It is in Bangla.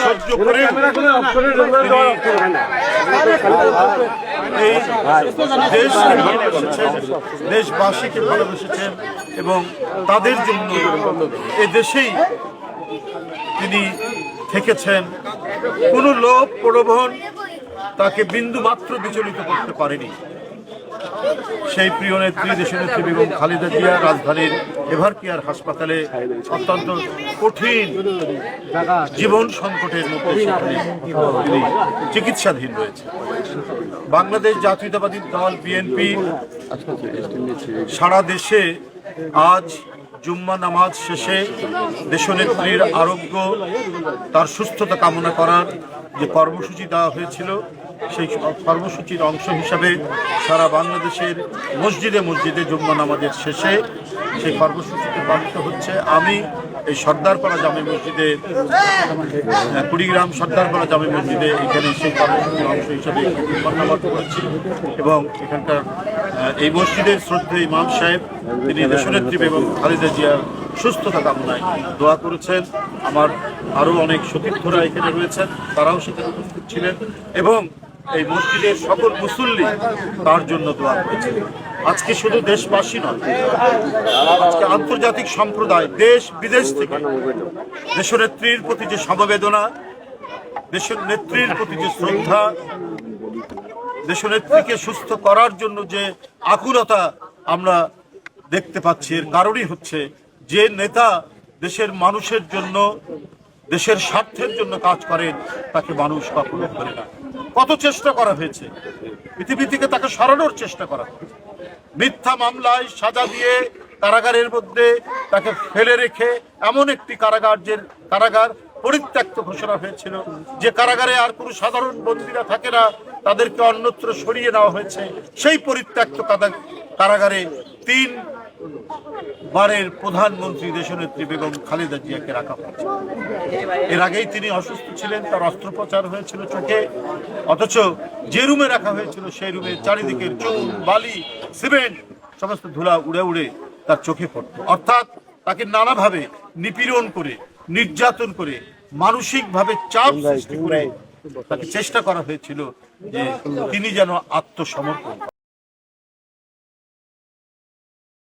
সহ্য করে এই দেশকে ভালোবেসেছেন, দেশবাসীকে ভালোবেসেছেন এবং তাদের জন্য এই দেশেই তিনি থেকেছেন। কোনো লোভ প্রলোভন তাকে বিন্দু মাত্র বিচলিত করতে পারেনি। সেই প্রিয় নেত্রী, দেশনেত্রী বেগম খালেদা জিয়া রাজধানীর এভারকেয়ার হাসপাতালে অত্যন্ত কঠিন জীবন সংকটের মধ্যে তিনি চিকিৎসাধীন রয়েছে। বাংলাদেশ জাতীয়তাবাদী দল বিএনপি সারা দেশে আজ জুম্মা নামাজ শেষে দেশনেত্রীর আরোগ্য, তার সুস্থতা কামনা করার যে কর্মসূচি দেওয়া হয়েছিল, সেই কর্মসূচির অংশ হিসাবে সারা বাংলাদেশের মসজিদে মসজিদে জুম্মা নামাজের শেষে সেই কর্মসূচিতে পালিত হচ্ছে। আমি এই সর্দারপাড়া জামে মসজিদে, কুড়িগ্রাম সর্দারপাড়া জামে মসজিদে এখানে সেই কর্মসূচির অংশ হিসাবে ধন্যবাদ করেছি এবং এখানকার এই মসজিদের শ্রদ্ধেয় ইমাম সাহেব তিনি দেশনেত্রী বেগম খালেদা জিয়ার সুস্থতা কামনায় দোয়া করেছেন। আমার আরও অনেক সতীর্থরা এখানে রয়েছেন, তারাও সেখানে উপস্থিত ছিলেন এবং এই মসজিদের সকল মুসল্লি তার জন্য দোয়া করেছেন। আজকে শুধু দেশবাসী নয়, আজকে আন্তর্জাতিক সম্প্রদায় দেশ বিদেশ থেকে দেশনেত্রীর প্রতি যে সমবেদনা, দেশের নেত্রীর প্রতি যে শ্রদ্ধা, দেশনেত্রীকে সুস্থ করার জন্য যে আকুলতা আমরা দেখতে পাচ্ছি, এর কারণই হচ্ছে যে নেতা দেশের মানুষের জন্য, দেশের স্বার্থের জন্য কাজ করেন তাকে মানুষ কখনো করে না। কত চেষ্টা করা হয়েছে, পৃথিবী থেকে তাকে সরানোর চেষ্টা করা হয়েছে, মিথ্যা মামলায় সাজা দিয়ে কারাগারের মধ্যে তাকে ফেলে রেখে এমন একটি কারাগার পরিত্যক্ত ঘোষণা হয়েছিল যে কারাগারে আর কোনো সাধারণ বন্দীরা থাকে না, তাদেরকে অন্যত্র সরিয়ে নেওয়া হয়েছে। সেই পরিত্যক্ত কারাগারে 3 বারের প্রধানমন্ত্রী দেশনেত্রী বেগম খালেদা জিয়াকে রাখা হয়েছে। এর আগেই তিনি অসুস্থ ছিলেন, তার অস্ত্রোপচার হয়েছিল চোখে, অথচ যে রুমে রাখা হয়েছিল সেই রুমে চারিদিকের চুন, বালি, সিমেন্ট সমস্ত ধুলা উড়ে উড়ে তার চোখে পড়ত। অর্থাৎ তাকে নানাভাবে নিপীড়ন করে, নির্যাতন করে, মানসিকভাবে চাপ সৃষ্টি করে তাকে চেষ্টা করা হয়েছিল যে তিনি যেন আত্মসমর্পণ